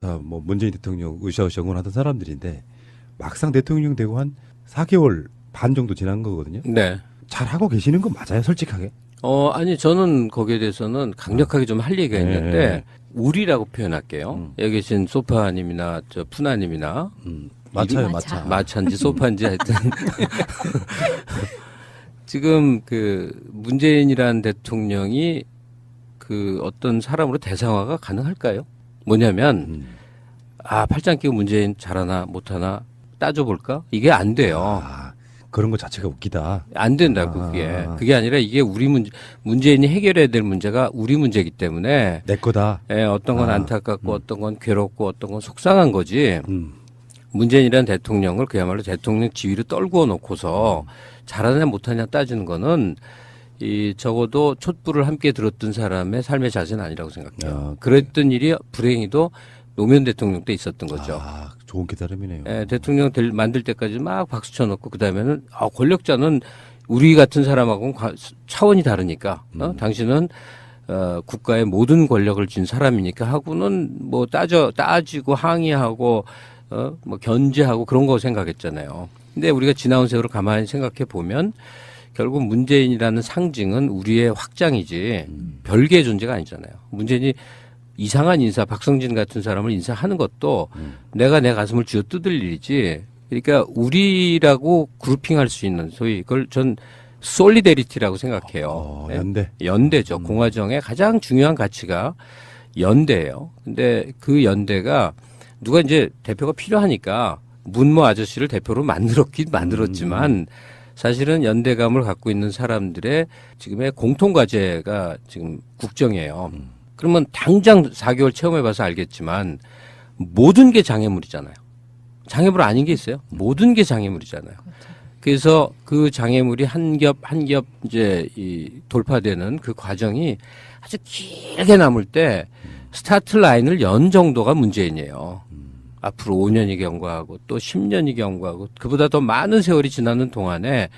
뭐 문재인 대통령 으쌰으쌰 응원하던 사람들인데 막상 대통령 되고 한 4개월 반 정도 지난 거거든요. 네. 잘 하고 계시는 건 맞아요, 솔직하게? 아니, 저는 거기에 대해서는 강력하게 좀 할 얘기가 있는데, 우리라고 표현할게요. 여기 계신 소파님이나, 푸나님이나, 맞아요, 마차. 마차인지 소파인지 하여튼. 지금 문재인이라는 대통령이 어떤 사람으로 대상화가 가능할까요? 뭐냐면, 팔짱 끼고 문재인 잘하나, 못하나 따져볼까? 이게 안 돼요. 그런 것 자체가 웃기다. 안 된다고, 그게. 그게 아니라 이게 문재인이 해결해야 될 문제가 우리 문제이기 때문에. 내 거다. 예, 어떤 건 안타깝고, 어떤 건 괴롭고, 어떤 건 속상한 거지. 문재인이라는 대통령을 그야말로 대통령 지위를 떨구어 놓고서 잘하냐 못하냐 따지는 거는 적어도 촛불을 함께 들었던 사람의 삶의 자세는 아니라고 생각해요. 그랬던 일이 불행히도 노무현 대통령 때 있었던 거죠. 좋은 깨달음이네요. 예, 대통령 만들 때까지 막 박수 쳐놓고 그다음에는 권력자는 우리 같은 사람하고는 차원이 다르니까 당신은 국가의 모든 권력을 쥔 사람이니까 하고는 뭐 따지고 항의하고 뭐 견제하고 그런 거 생각했잖아요. 근데 우리가 지나온 세월을 가만히 생각해 보면 결국 문재인이라는 상징은 우리의 확장이지 별개의 존재가 아니잖아요. 문재인이 이상한 인사, 박성진 같은 사람을 인사하는 것도 내가 내 가슴을 쥐어 뜯을 일이지. 그러니까 우리라고 그룹핑할 수 있는 소위 그걸 전 솔리데리티라고 생각해요. 연대. 연대죠. 공화정의 가장 중요한 가치가 연대예요. 근데 그 연대가 누가 이제 대표가 필요하니까 문모 아저씨를 대표로 만들었지만 사실은 연대감을 갖고 있는 사람들의 지금의 공통 과제가 지금 국정이에요. 그러면 당장 4개월 체험해봐서 알겠지만 모든 게 장애물이잖아요. 장애물 아닌 게 있어요. 모든 게 장애물이잖아요. 그래서 그 장애물이 한 겹 이제 돌파되는 그 과정이 아주 길게 남을 때 스타트 라인을 연 정도가 문재인이에요. 앞으로 5년이 경과하고 또 10년이 경과하고 그보다 더 많은 세월이 지나는 동안에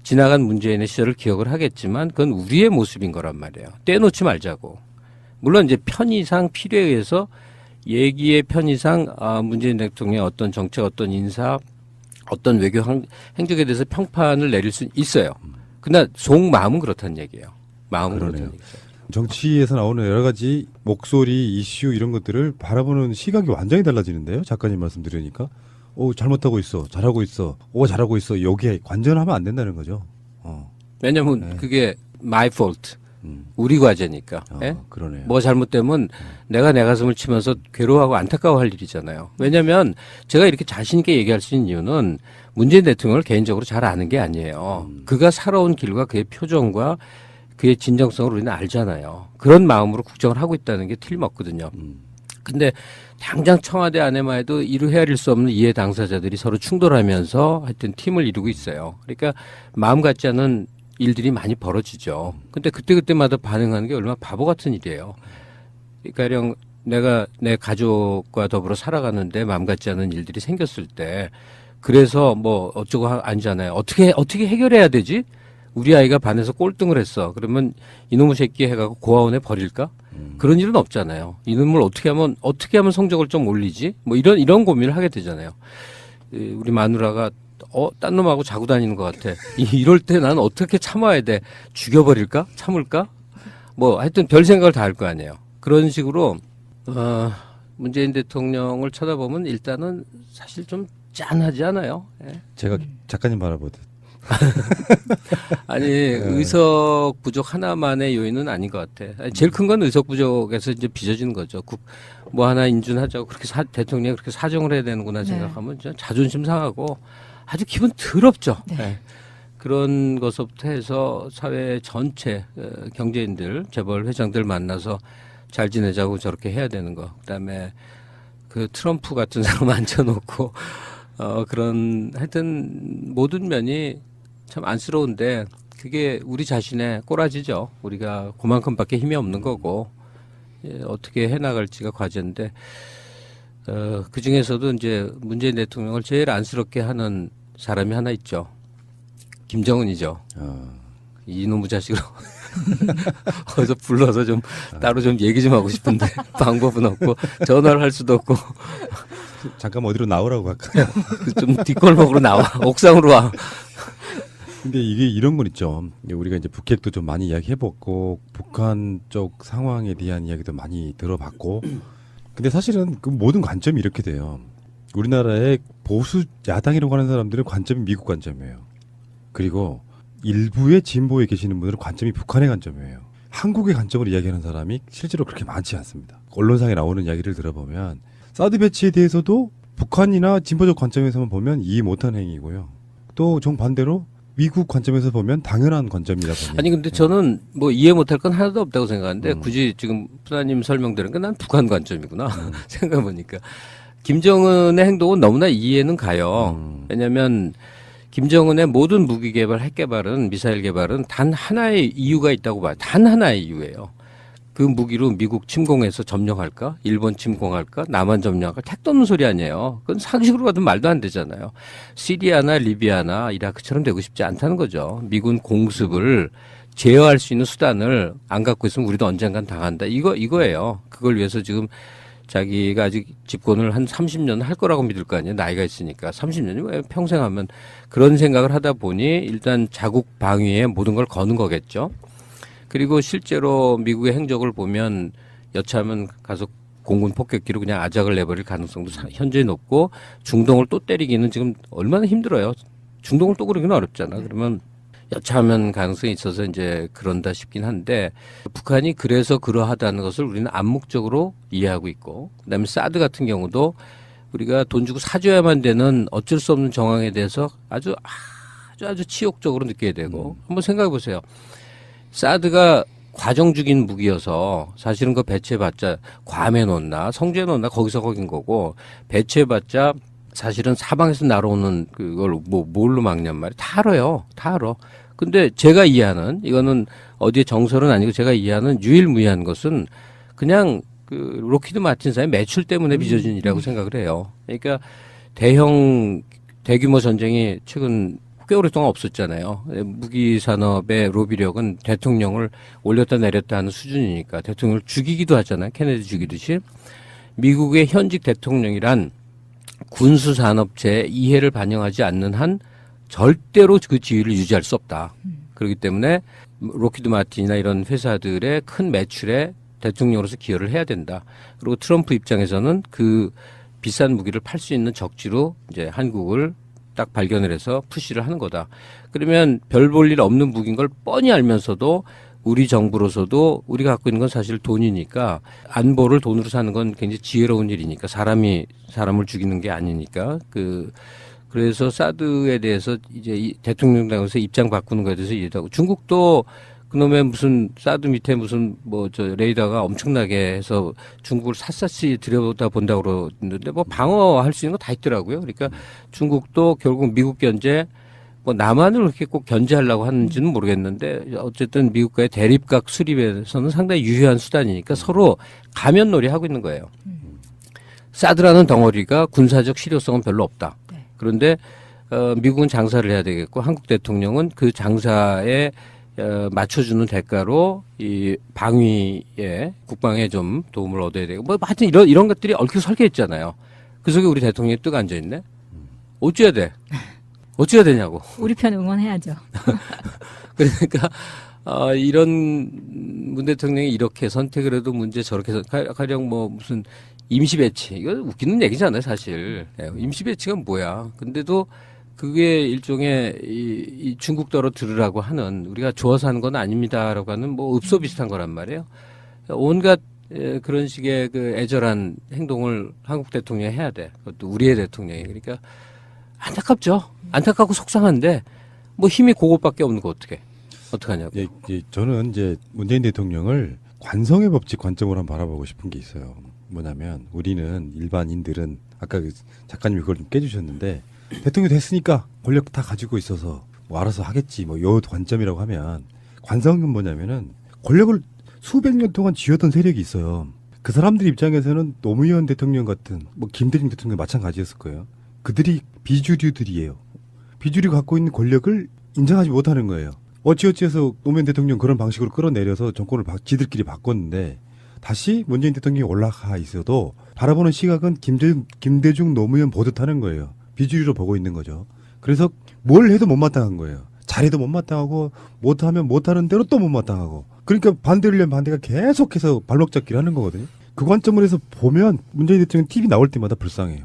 지나간 문재인의 시절을 기억을 하겠지만 그건 우리의 모습인 거란 말이에요. 떼놓지 말자고. 물론 이제 편의상 필요에 의해서 얘기의 편의상 문재인 대통령의 어떤 정책, 어떤 인사, 어떤 외교 행적에 대해서 평판을 내릴 수 있어요. 그러나 속마음은 그렇다는 얘기예요. 마음은 그렇다는 얘기죠. 정치에서 나오는 여러 가지 목소리, 이슈 이런 것들을 바라보는 시각이 완전히 달라지는데요. 작가님 말씀 들으니까. 잘못하고 있어. 잘하고 있어. 잘하고 있어. 여기에 관전하면 안 된다는 거죠. 왜냐면 그게 my fault. 우리 과제니까. 예? 그러네요. 뭐 잘못되면 내가 내 가슴을 치면서 괴로워하고 안타까워할 일이잖아요. 왜냐하면 제가 이렇게 자신 있게 얘기할 수 있는 이유는 문재인 대통령을 개인적으로 잘 아는 게 아니에요. 그가 살아온 길과 그의 표정과 그의 진정성을 우리는 알잖아요. 그런 마음으로 국정을 하고 있다는 게 틀림없거든요. 근데 당장 청와대 안에만 해도 이루 헤아릴 수 없는 이해 당사자들이 서로 충돌하면서 하여튼 팀을 이루고 있어요. 그러니까 마음 같지 않은 일들이 많이 벌어지죠. 근데 그때마다 반응하는 게 얼마나 바보 같은 일이에요. 그러니까 내가 내 가족과 더불어 살아가는데 마음 같지 않은 일들이 생겼을 때 그래서 뭐 어쩌고 아니잖아요. 어떻게 해결해야 되지? 우리 아이가 반에서 꼴등을 했어. 그러면 이놈의 새끼 해가고 고아원에 버릴까? 그런 일은 없잖아요. 이놈을 어떻게 하면 성적을 좀 올리지? 뭐 이런 고민을 하게 되잖아요. 우리 마누라가 딴 놈하고 자고 다니는 것 같아. 이럴 때 나는 어떻게 참아야 돼? 죽여버릴까? 참을까? 뭐 하여튼 별 생각을 다 할 거 아니에요. 그런 식으로 문재인 대통령을 쳐다보면 일단은 사실 좀 짠하지 않아요? 예? 제가 작가님 바라보듯. 아니 의석 부족 하나만의 요인은 아닌 것 같아. 제일 큰 건 의석 부족에서 이제 빚어지는 거죠. 뭐 하나 인준하자고 그렇게 대통령이 그렇게 사정을 해야 되는구나 생각하면 자존심 상하고 아주 기분 더럽죠. 네. 네. 그런 것부터 해서 사회 전체 경제인들, 재벌 회장들 만나서 잘 지내자고 저렇게 해야 되는 거. 그다음에 그 트럼프 같은 사람 앉혀놓고 그런 하여튼 모든 면이 참 안쓰러운데 그게 우리 자신의 꼬라지죠. 우리가 그만큼밖에 힘이 없는 거고 어떻게 해나갈지가 과제인데 그 중에서도 이제 문재인 대통령을 제일 안쓰럽게 하는 사람이 하나 있죠. 김정은이죠. 이놈의 자식으로. 어디서 불러서 좀 따로 좀 얘기 좀 하고 싶은데 방법은 없고 전화를 할 수도 없고 잠깐 어디로 나오라고 할까요? 좀 뒷골목으로 나와 옥상으로 와. 근데 이게 이런 건 있죠. 우리가 이제 북핵도 좀 많이 이야기해봤고 북한 쪽 상황에 대한 이야기도 많이 들어봤고 근데 사실은 그 모든 관점이 이렇게 돼요. 우리나라의 보수 야당이라고 하는 사람들의 관점이 미국 관점이에요. 그리고 일부의 진보에 계시는 분들은 관점이 북한의 관점이에요. 한국의 관점으로 이야기하는 사람이 실제로 그렇게 많지 않습니다. 언론상에 나오는 이야기를 들어보면 사드 배치에 대해서도 북한이나 진보적 관점에서만 보면 이해 못하는 행위고요. 또 정반대로 미국 관점에서 보면 당연한 관점이라 보니. 아니 근데 저는 뭐 이해 못할 건 하나도 없다고 생각하는데 굳이 지금 푸나님 설명드린 건 난 북한 관점이구나 생각해 보니까 김정은의 행동은 너무나 이해는 가요. 왜냐하면 김정은의 모든 무기 개발, 핵 개발은 미사일 개발은 단 하나의 이유가 있다고 봐요. 단 하나의 이유예요. 그 무기로 미국 침공해서 점령할까? 일본 침공할까? 남한 점령할까? 택도 없는 소리 아니에요. 그건 상식으로 봐도 말도 안 되잖아요. 시리아나 리비아나 이라크처럼 되고 싶지 않다는 거죠. 미군 공습을 제어할 수 있는 수단을 안 갖고 있으면 우리도 언젠간 당한다. 이거예요. 그걸 위해서 지금 자기가 아직 집권을 한 30년 할 거라고 믿을 거 아니에요. 나이가 있으니까. 30년이면 평생 하면 그런 생각을 하다 보니 일단 자국 방위에 모든 걸 거는 거겠죠. 그리고 실제로 미국의 행적을 보면 여차하면 가서 공군 폭격기로 그냥 아작을 내버릴 가능성도 현재 높고 중동을 또 때리기는 지금 얼마나 힘들어요. 중동을 또 그러기는 어렵잖아. 그러면 여차하면 가능성이 있어서 이제 그런다 싶긴 한데 북한이 그래서 그러하다는 것을 우리는 암묵적으로 이해하고 있고 그다음에 사드 같은 경우도 우리가 돈 주고 사줘야만 되는 어쩔 수 없는 정황에 대해서 아주 치욕적으로 느껴야 되고 한번 생각해 보세요. 사드가 과정죽인 무기여서 사실은 그 배치해봤자 괌에 놓나 성주에 놓나 거기서 거긴 거고 배치해봤자 사실은 사방에서 날아오는 그걸 뭘로 막냔 말이야. 다 알아요. 다 알아. 근데 제가 이해하는 이거는 어디에 정설은 아니고 제가 이해하는 유일무이한 것은 그냥 그 로키드 마틴사의 매출 때문에 빚어진 일이라고 생각을 해요. 그러니까 대규모 전쟁이 최근 꽤 오랫동안 없었잖아요. 무기 산업의 로비력은 대통령을 올렸다 내렸다 하는 수준이니까 대통령을 죽이기도 하잖아요. 케네디 죽이듯이. 미국의 현직 대통령이란 군수 산업체의 이해를 반영하지 않는 한 절대로 그 지위를 유지할 수 없다. 그렇기 때문에 로키드 마틴이나 이런 회사들의 큰 매출에 대통령으로서 기여를 해야 된다. 그리고 트럼프 입장에서는 그 비싼 무기를 팔 수 있는 적지로 이제 한국을 딱 발견을 해서 푸시를 하는 거다. 그러면 별 볼 일 없는 무기인 걸 뻔히 알면서도 우리 정부로서도 우리가 갖고 있는 건 사실 돈이니까 안보를 돈으로 사는 건 굉장히 지혜로운 일이니까 사람이 사람을 죽이는 게 아니니까 그래서 사드에 대해서 이제 대통령당에서 입장 바꾸는 거에 대해서 이해도 하고 중국도 그놈의 무슨 사드 밑에 무슨 레이더가 엄청나게 해서 중국을 샅샅이 들여다 본다고 그러는데 뭐 방어할 수 있는 거 다 있더라고요. 그러니까 중국도 결국 미국 견제 뭐 남한을 그렇게 꼭 견제하려고 하는지는 모르겠는데 어쨌든 미국과의 대립각 수립에서는 상당히 유효한 수단이니까 서로 가면놀이 하고 있는 거예요. 사드라는 덩어리가 군사적 실효성은 별로 없다. 그런데 미국은 장사를 해야 되겠고 한국 대통령은 그 장사에 맞춰주는 대가로 이 방위에 국방에 좀 도움을 얻어야 되고 뭐 하여튼 이런 것들이 얽히고 설켜 있잖아요. 그 속에 우리 대통령이 뜨고 앉아 있네. 어찌해야 돼? 어찌해야 되냐고. 우리 편 응원해야죠. 그러니까 이런 문 대통령이 이렇게 선택을 해도 문제 저렇게 가령 뭐 무슨 임시 배치 이거 웃기는 얘기잖아요 사실. 임시 배치가 뭐야? 근데도 그게 일종의 이 중국 더러 들으라고 하는 우리가 좋아서 하는 건 아닙니다라고 하는 뭐 읍소 비슷한 거란 말이에요. 온갖 그런 식의 그 애절한 행동을 한국 대통령이 해야 돼. 그것도 우리의 대통령이. 그러니까 안타깝죠. 안타깝고 속상한데 뭐 힘이 그것밖에 없는 거 어떡하냐고. 저는 이제 문재인 대통령을 관성의 법칙 관점으로 한번 바라보고 싶은 게 있어요. 뭐냐면 우리는 일반인들은 아까 그 작가님이 그걸 좀 깨주셨는데 대통령 됐으니까 권력 다 가지고 있어서 뭐 알아서 하겠지 뭐 요 관점이라고 하면 관성은 뭐냐면은 권력을 수백 년 동안 쥐었던 세력이 있어요. 그 사람들 입장에서는 노무현 대통령 같은 뭐 김대중 대통령 마찬가지였을 거예요. 그들이 비주류들이에요. 비주류 갖고 있는 권력을 인정하지 못하는 거예요. 어찌어찌해서 노무현 대통령 그런 방식으로 끌어내려서 정권을 지들끼리 바꿨는데 다시 문재인 대통령이 올라가 있어도 바라보는 시각은 김대중 노무현 보듯 하는 거예요. 비주류로 보고 있는 거죠. 그래서 뭘 해도 못마땅한 거예요. 잘해도 못마땅하고 못하면 못하는 대로 또 못마땅하고 그러니까 반대를 위한 반대가 계속해서 발목 잡기를 하는 거거든요. 그 관점을 해서 보면 문재인 대통령 TV 나올 때마다 불쌍해요.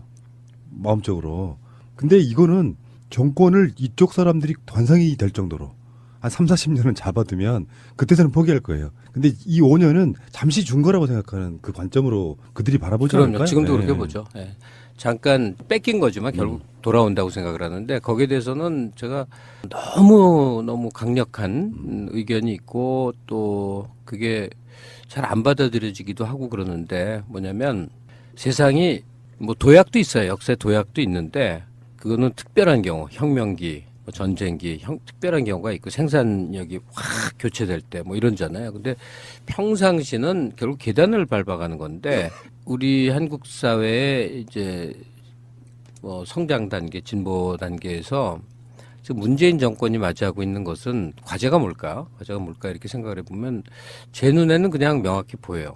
마음적으로. 근데 이거는 정권을 이쪽 사람들이 관상이 될 정도로 한 3, 40년은 잡아두면 그때서는 포기할 거예요. 근데 이 5년은 잠시 준 거라고 생각하는 그 관점으로 그들이 바라보지 그럼요. 않을까요? 지금도 네. 그렇게 보죠. 예. 잠깐 뺏긴 거지만 결국 돌아온다고 생각을 하는데 거기에 대해서는 제가 너무 강력한 의견이 있고 또 그게 잘 안 받아들여지기도 하고 그러는데 뭐냐면 세상이 뭐 도약도 있어요. 역사 도약도 있는데 그거는 특별한 경우, 혁명기, 뭐 전쟁기, 특별한 경우가 있고 생산력이 확 교체될 때 뭐 이런잖아요. 근데 평상시는 결국 계단을 밟아가는 건데 우리 한국 사회의 이제 뭐 성장 단계, 진보 단계에서 지금 문재인 정권이 맞이하고 있는 것은 과제가 뭘까? 이렇게 생각을 해보면 제 눈에는 그냥 명확히 보여요.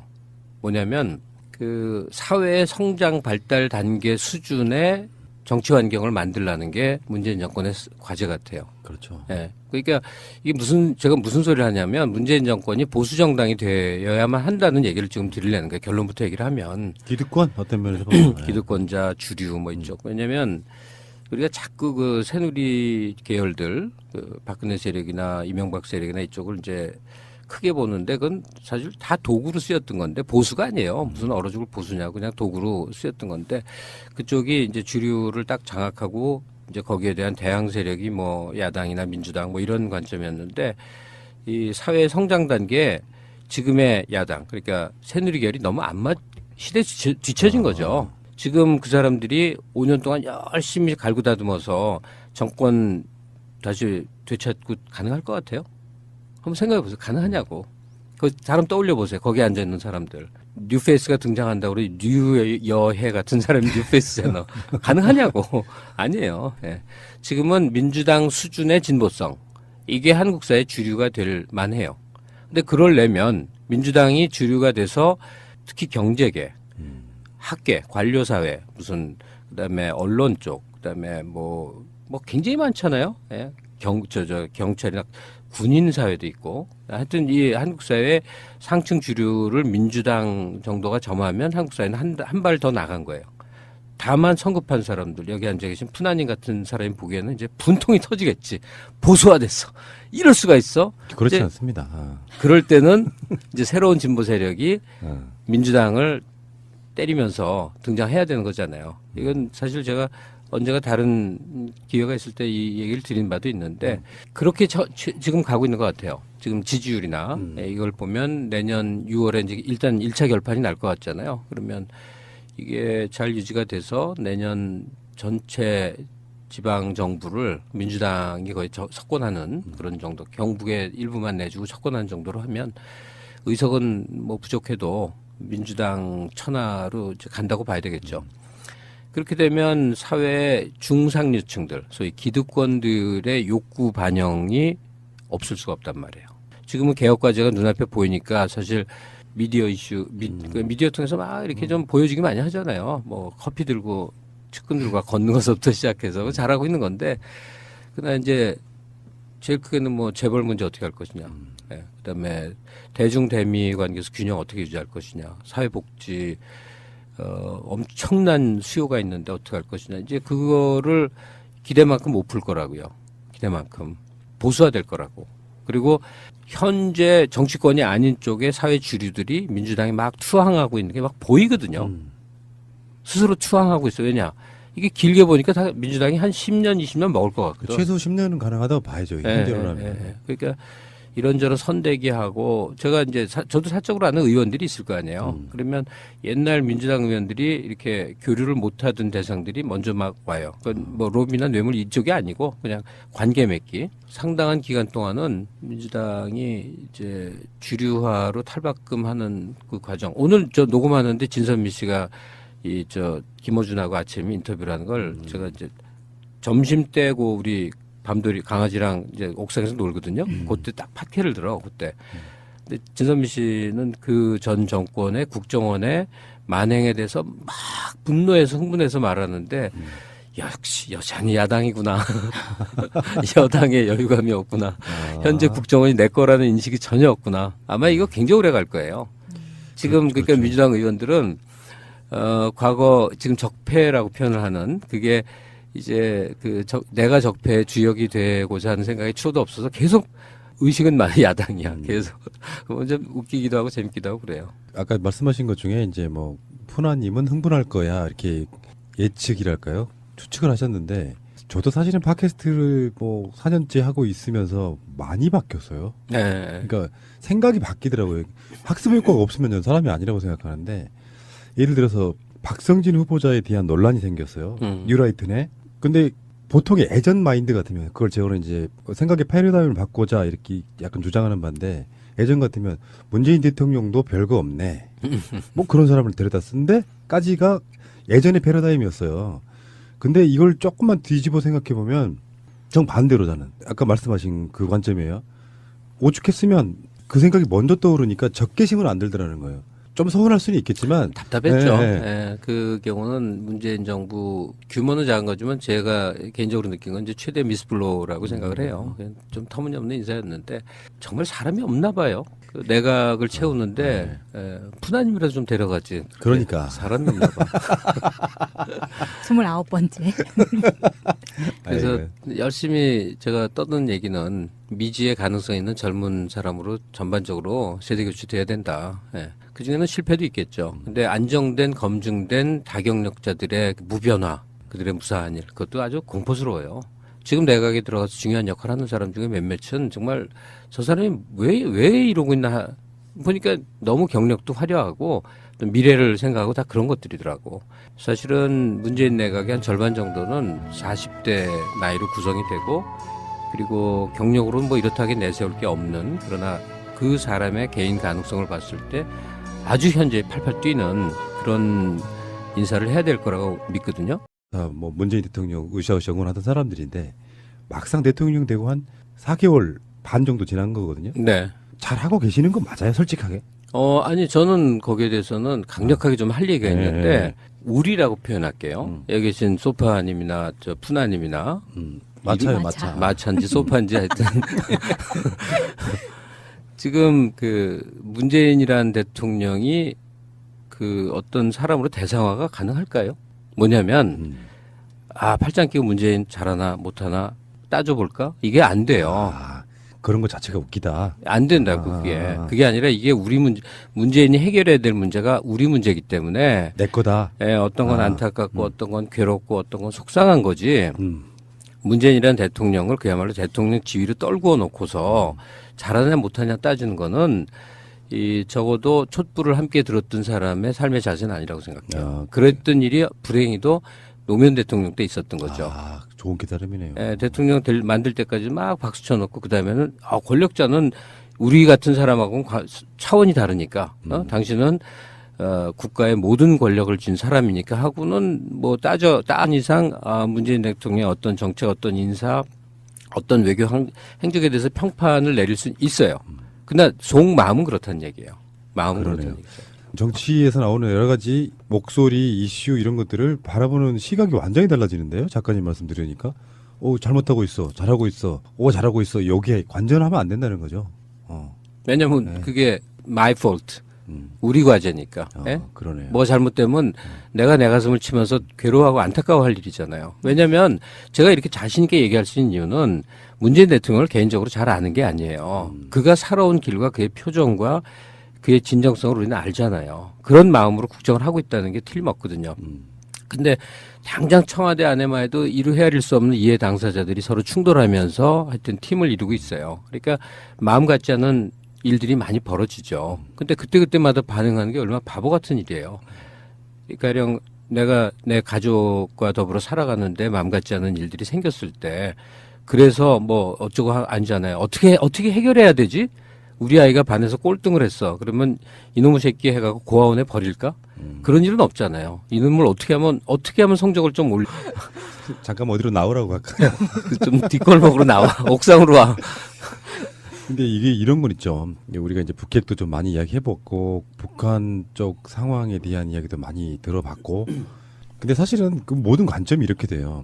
뭐냐면 그 사회의 성장 발달 단계 수준의 정치 환경을 만들라는 게 문재인 정권의 과제 같아요. 그렇죠. 예. 그러니까 이게 제가 무슨 소리를 하냐면 문재인 정권이 보수 정당이 되어야만 한다는 얘기를 지금 드리려는 거예요. 결론부터 얘기를 하면. 기득권 어떤 면에서 보면 기득권자, 주류 뭐 이쪽. 왜냐면 우리가 자꾸 그 새누리 계열들, 그 박근혜 세력이나 이명박 세력이나 이쪽을 이제 크게 보는데 그건 사실 다 도구로 쓰였던 건데 보수가 아니에요. 무슨 얼어 죽을 보수냐고 그냥 도구로 쓰였던 건데 그쪽이 이제 주류를 딱 장악하고 이제 거기에 대한 대항 세력이 뭐 야당이나 민주당 뭐 이런 관점이었는데 이 사회 성장 단계에 지금의 야당 그러니까 새누리결이 너무 시대에 뒤처진 거죠. 지금 그 사람들이 5년 동안 열심히 갈고 다듬어서 정권 다시 되찾고 가능할 것 같아요? 한번 생각해 보세요. 가능하냐고. 그 사람 떠올려 보세요. 거기 앉아 있는 사람들. 뉴페이스가 등장한다고 우리 뉴여해 같은 사람이 뉴페이스잖아. 가능하냐고. 아니에요. 예. 지금은 민주당 수준의 진보성. 이게 한국 사회 주류가 될 만해요. 근데 그러려면 민주당이 주류가 돼서 특히 경제계, 학계, 관료사회, 그다음에 언론 쪽, 그다음에 뭐 굉장히 많잖아요. 예. 경찰이나 군인 사회도 있고 하여튼 이 한국 사회 상층 주류를 민주당 정도가 점하면 한국 사회는 한 발 더 나간 거예요. 다만 성급한 사람들 여기 앉아 계신 푸나님 같은 사람이 보기에는 이제 분통이 터지겠지. 보수화됐어. 이럴 수가 있어. 그렇지 않습니다. 그럴 때는 이제 새로운 진보 세력이 민주당을 때리면서 등장해야 되는 거잖아요. 이건 사실 제가 언제가 다른 기회가 있을 때 이 얘기를 드린 바도 있는데 그렇게 지금 가고 있는 것 같아요. 지금 지지율이나 이걸 보면 내년 6월에 이제 일단 1차 결판이 날 것 같잖아요. 그러면 이게 잘 유지가 돼서 내년 전체 지방 정부를 민주당이 거의 석권하는 그런 정도, 경북의 일부만 내주고 석권하는 정도로 하면 의석은 뭐 부족해도 민주당 천하로 이제 간다고 봐야 되겠죠. 그렇게 되면 사회 중상류층들, 소위 기득권들의 욕구 반영이 없을 수가 없단 말이에요. 지금은 개혁 과제가 눈앞에 보이니까 사실 미디어 이슈, 미디어 통해서 막 이렇게 좀 보여주기 많이 하잖아요. 뭐 커피 들고 측근 들고 걷는 것부터 시작해서 잘하고 있는 건데, 그러나 이제 제일 크게는 뭐 재벌 문제 어떻게 할 것이냐, 예, 그다음에 대중 대미 관계에서 균형 어떻게 유지할 것이냐, 사회복지 엄청난 수요가 있는데 어떻게 할 것이냐, 이제 그거를 기대만큼 못 풀 거라고요. 기대만큼 보수화될 거라고. 그리고 현재 정치권이 아닌 쪽의 사회 주류들이 민주당이 막 투항하고 있는 게 막 보이거든요. 스스로 투항하고 있어요. 왜냐? 이게 길게 보니까 다 민주당이 한 10년, 20년 먹을 것 같거든요. 최소 10년은 가능하다고 봐야죠. 현재로라면. 그러니까 이런저런 선대기하고 제가 이제 저도 사적으로 아는 의원들이 있을 거 아니에요. 그러면 옛날 민주당 의원들이 이렇게 교류를 못하던 대상들이 먼저 막 와요. 그건 뭐 로비나 뇌물 이쪽이 아니고 그냥 관계 맺기. 상당한 기간 동안은 민주당이 이제 주류화로 탈바꿈하는 그 과정. 오늘 저 녹음하는데 진선미 씨가 김어준하고 아침 인터뷰를 하는 걸 제가 이제 점심 때고 우리 밤돌이 강아지랑 이제 옥상에서 놀거든요. 그때 딱 파케를 들어 그때. 근데 진선미 씨는 그 전 정권의 국정원의 만행에 대해서 막 분노해서 흥분해서 말하는데 역시 여전히 야당이구나. 여당에 여유감이 없구나. 현재 국정원이 내 거라는 인식이 전혀 없구나. 아마 이거 굉장히 오래 갈 거예요. 지금 그러니까 그렇죠. 민주당 의원들은 과거 지금 적폐라고 표현을 하는 그게 이제 내가 적폐의 주역이 되고자 하는 생각이 추호도 없어서 계속 의식은 많이 야당이야. 계속 좀 웃기기도 하고 재밌기도 하고 그래요. 아까 말씀하신 것 중에 이제 뭐 푸나님은 흥분할 거야 이렇게 예측이랄까요? 추측을 하셨는데 저도 사실은 팟캐스트를 뭐 4년째 하고 있으면서 많이 바뀌었어요. 네. 그러니까 생각이 바뀌더라고요. 학습 효과가 없으면 저는 사람이 아니라고 생각하는데 예를 들어서 박성진 후보자에 대한 논란이 생겼어요. 뉴라이트네. 근데 보통의 예전 마인드 같으면 그걸 제가 이제 생각의 패러다임을 바꾸자 이렇게 약간 주장하는 반대 예전 같으면 문재인 대통령도 별거 없네. 뭐 그런 사람을 데려다 쓴데까지가 예전의 패러다임이었어요. 근데 이걸 조금만 뒤집어 생각해 보면 정반대로 저는 아까 말씀하신 그 관점이에요. 오죽했으면 그 생각이 먼저 떠오르니까 적개심은 안 들더라는 거예요. 좀 서운할 수는 있겠지만 답답했죠. 네. 예, 그 경우는 문재인 정부 규모는 작은 거지만 제가 개인적으로 느낀 건 이제 최대 미스블로우라고 생각을 해요. 좀 터무니없는 인사였는데 정말 사람이 없나 봐요. 그 내각을 채우는데 푸나님이라도 좀 데려가지. 그러니까. 사람이 없나 봐. 29번째. 그래서 아이고. 열심히 제가 떠든 얘기는 미지의 가능성 있는 젊은 사람으로 전반적으로 세대 교체돼야 된다. 예. 그 중에는 실패도 있겠죠. 근데 안정된 검증된 다경력자들의 무변화, 그들의 무사한 일, 그것도 아주 공포스러워요. 지금 내각에 들어가서 중요한 역할을 하는 사람 중에 몇몇은 정말 저 사람이 왜 이러고 있나 보니까 너무 경력도 화려하고 또 미래를 생각하고 다 그런 것들이더라고. 사실은 문재인 내각의 한 절반 정도는 40대 나이로 구성이 되고 그리고 경력으로는 뭐 이렇다하게 내세울 게 없는 그러나 그 사람의 개인 가능성을 봤을 때 아주 현재 팔팔 뛰는 그런 인사를 해야 될 거라고 믿거든요. 뭐 문재인 대통령 으쌰으쌰 응원하던 사람들인데 막상 대통령 되고 한 4개월 반 정도 지난 거거든요. 네. 잘 하고 계시는 거 맞아요, 솔직하게? 아니 저는 거기에 대해서는 강력하게 좀 할 얘기가 있는데 우리라고 표현할게요. 여기 계신 소파님이나 저 푸나님이나 맞아요, 마차. 맞아. 마찬지 소파인지 하여튼 지금 그 문재인이라는 대통령이 그 어떤 사람으로 대상화가 가능할까요? 뭐냐면 팔짱 끼고 문재인 잘하나 못하나 따져볼까? 이게 안 돼요. 아, 그런 거 자체가 웃기다. 안 된다고 그게 아니라 이게 우리 문재인이 해결해야 될 문제가 우리 문제이기 때문에 내 거다. 어떤 건 안타깝고 어떤 건 괴롭고 어떤 건 속상한 거지. 문재인이라는 대통령을 그야말로 대통령 지위로 떨구어 놓고서 잘하냐 못하냐 따지는 거는 적어도 촛불을 함께 들었던 사람의 삶의 자세는 아니라고 생각해요. 그랬던 일이 불행히도 노무현 대통령 때 있었던 거죠. 아, 좋은 깨달음이네요. 대통령 만들 때까지 막 박수 쳐놓고 그다음에는 권력자는 우리 같은 사람하고는 차원이 다르니까 당신은 국가의 모든 권력을 쥔 사람이니까 하고는 뭐 딴 이상 문재인 대통령의 어떤 정책, 어떤 인사, 어떤 외교 행적에 대해서 평판을 내릴 수 있어요. 근데 속마음은 그렇다는 얘기예요. 마음은 그러네요. 그렇다는 얘기죠. 정치에서 나오는 여러 가지 목소리, 이슈 이런 것들을 바라보는 시각이 완전히 달라지는데요. 작가님 말씀 들으니까. 잘못하고 있어. 잘하고 있어. 잘하고 있어. 여기에 관전하면 안 된다는 거죠. 왜냐면 그게 my fault. 우리 과제니까. 예? 그러네요. 뭐 잘못되면 내가 내 가슴을 치면서 괴로워하고 안타까워할 일이잖아요. 왜냐하면 제가 이렇게 자신 있게 얘기할 수 있는 이유는 문재인 대통령을 개인적으로 잘 아는 게 아니에요. 그가 살아온 길과 그의 표정과 그의 진정성을 우리는 알잖아요. 그런 마음으로 국정을 하고 있다는 게 틀림없거든요. 근데 당장 청와대 안에만 해도 이루 헤아릴 수 없는 이해 당사자들이 서로 충돌하면서 하여튼 팀을 이루고 있어요. 그러니까 마음 같지 않은 일들이 많이 벌어지죠. 근데 그때마다 반응하는 게 얼마나 바보 같은 일이에요. 그러니까 내가 내 가족과 더불어 살아가는데 마음 같지 않은 일들이 생겼을 때 그래서 뭐 어쩌고 아니잖아요. 어떻게 해결해야 되지? 우리 아이가 반에서 꼴등을 했어. 그러면 이놈의 새끼 해가고 고아원에 버릴까? 그런 일은 없잖아요. 이놈을 어떻게 하면 성적을 좀 올려. 잠깐 어디로 나오라고 할까요? 좀 뒷골목으로 나와. 옥상으로 와. 근데 이게 이런 건 있죠. 우리가 이제 북핵도 좀 많이 이야기해봤고 북한 쪽 상황에 대한 이야기도 많이 들어봤고 근데 사실은 그 모든 관점이 이렇게 돼요.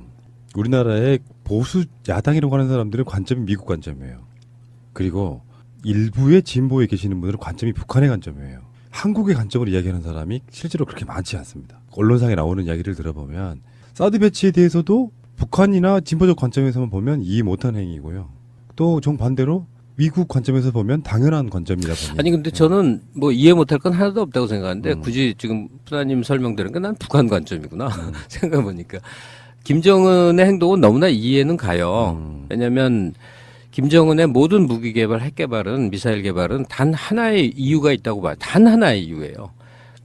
우리나라의 보수 야당이라고 하는 사람들은 관점이 미국 관점이에요. 그리고 일부의 진보에 계시는 분들은 관점이 북한의 관점이에요. 한국의 관점으로 이야기하는 사람이 실제로 그렇게 많지 않습니다. 언론상에 나오는 이야기를 들어보면 사드 배치에 대해서도 북한이나 진보적 관점에서만 보면 이해 못한 행위고요. 또 정반대로 미국 관점에서 보면 당연한 관점이다 보니. 아니 근데 저는 뭐 이해 못할 건 하나도 없다고 생각하는데 굳이 지금 푸나님 설명드린 건 난 북한 관점이구나 생각해보니까 김정은의 행동은 너무나 이해는 가요. 왜냐하면 김정은의 모든 무기 개발, 핵 개발은 미사일 개발은 단 하나의 이유가 있다고 봐요. 단 하나의 이유예요.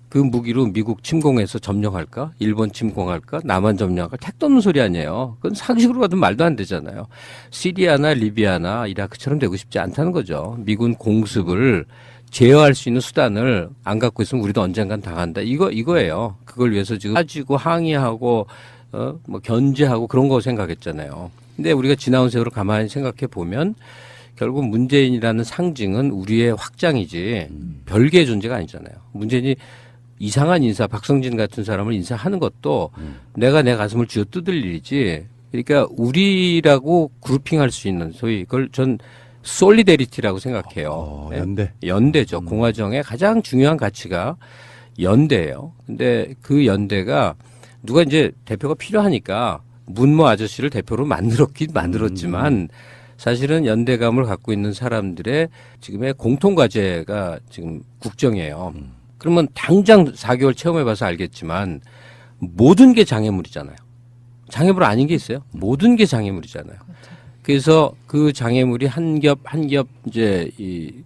그 무기로 미국 침공해서 점령할까? 일본 침공할까? 남한 점령할까? 택도 없는 소리 아니에요. 그건 상식으로 봐도 말도 안 되잖아요. 시리아나 리비아나 이라크처럼 되고 싶지 않다는 거죠. 미군 공습을 제어할 수 있는 수단을 안 갖고 있으면 우리도 언젠간 당한다. 이거예요. 그걸 위해서 지금 따지고 항의하고 뭐 견제하고 그런 거 생각했잖아요. 근데 우리가 지나온 세월을 가만히 생각해 보면 결국 문재인이라는 상징은 우리의 확장이지 별개의 존재가 아니잖아요. 문재인이 이상한 인사, 박성진 같은 사람을 인사하는 것도 내가 내 가슴을 쥐어뜯을 일이지. 그러니까 우리라고 그룹핑할 수 있는 소위 그걸 전 솔리데리티라고 생각해요. 연대. 연대죠. 공화정의 가장 중요한 가치가 연대예요. 근데 그 연대가 누가 이제 대표가 필요하니까 문모 아저씨를 대표로 만들었지만 사실은 연대감을 갖고 있는 사람들의 지금의 공통 과제가 지금 국정이에요. 그러면 당장 4개월 체험해봐서 알겠지만 모든 게 장애물이잖아요. 장애물 아닌 게 있어요. 모든 게 장애물이잖아요. 그래서 그 장애물이 한 겹 이제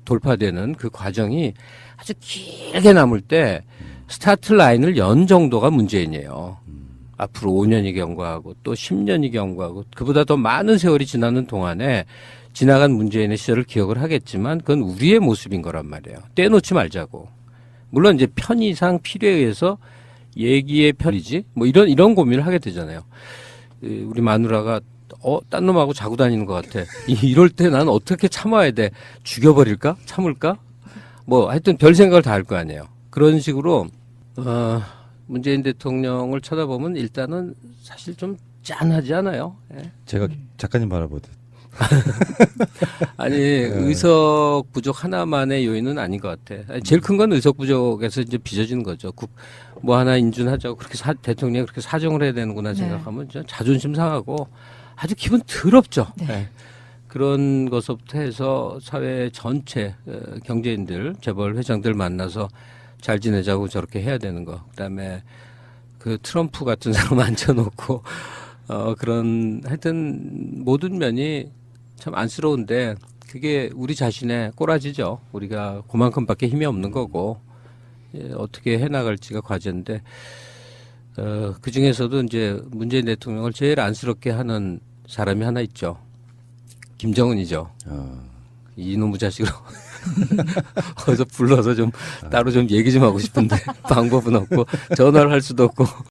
돌파되는 그 과정이 아주 길게 남을 때 스타트 라인을 연 정도가 문재인이에요. 앞으로 5년이 경과하고 또 10년이 경과하고 그보다 더 많은 세월이 지나는 동안에 지나간 문재인의 시절을 기억을 하겠지만 그건 우리의 모습인 거란 말이에요. 떼놓지 말자고. 물론 이제 편의상 필요에 의해서 얘기의 편이지 뭐 이런 고민을 하게 되잖아요. 우리 마누라가 딴 놈하고 자고 다니는 것 같아. 이럴 때 난 어떻게 참아야 돼? 죽여버릴까? 참을까? 뭐 하여튼 별 생각을 다 할 거 아니에요. 그런 식으로 문재인 대통령을 쳐다보면 일단은 사실 좀 짠하지 않아요? 예. 제가 작가님 바라보듯. 아니 의석 부족 하나만의 요인은 아닌 것 같아. 아니, 제일 큰 건 의석 부족에서 이제 빚어지는 거죠. 뭐 하나 인준하자고 그렇게 대통령이 그렇게 사정을 해야 되는구나 생각하면 자존심 상하고 아주 기분 더럽죠. 네. 네. 그런 것부터 해서 사회 전체 경제인들, 재벌 회장들 만나서 잘 지내자고 저렇게 해야 되는 거. 그다음에 그 트럼프 같은 사람 앉혀놓고 그런 하여튼 모든 면이 참 안쓰러운데 그게 우리 자신의 꼬라지죠. 우리가 그만큼밖에 힘이 없는 거고 어떻게 해나갈지가 과제인데 그 중에서도 이제 문재인 대통령을 제일 안쓰럽게 하는 사람이 하나 있죠. 김정은이죠. 이놈의 자식으로 어디서 불러서 좀 따로 좀 얘기 좀 하고 싶은데 방법은 없고 전화를 할 수도 없고